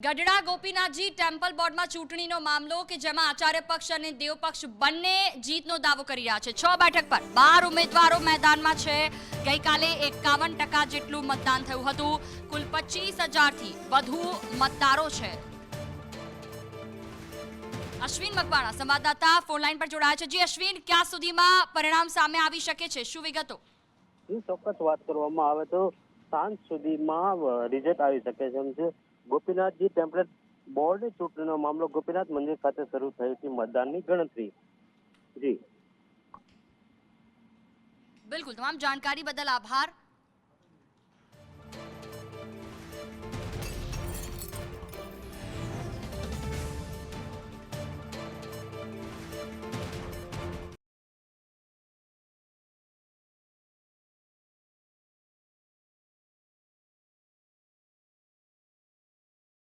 Gadhada Gopinathji temple બોર્ડમાં ચૂંટણીનો મામલો કે જેમાં આચાર્ય પક્ષ અને દેવ પક્ષ બંને જીતનો દાવો કરી રહ્યા છે। 6 બેઠક પર 12 ઉમેદવારો મેદાનમાં છે। ગઈકાલે 51% જેટલું મતદાન થયું હતું। કુલ 25,000 થી વધુ મતદારો છે। અશ્વિન મકવાણા સંવાદદાતા ફોન લાઈન પર જોડાયા છે। જી અશ્વિન, ક્યાં સુધીમાં પરિણામ સામે આવી શકે છે, શું વિગતો? ચોક્કસ વાત કરવામાં આવે તો સાંજ સુધીમાં રિઝલ્ટ આવી શકે છે। ગોપીનાથજી ટેમ્પલ બોર્ડ ચૂંટણીનો મામલો ગોપીનાથ મંદિર ખાતે શરૂ થઈ હતી મતદાનની ગણતરી। જી બિલકુલ, તમામ જાણકારી બદલ આભાર।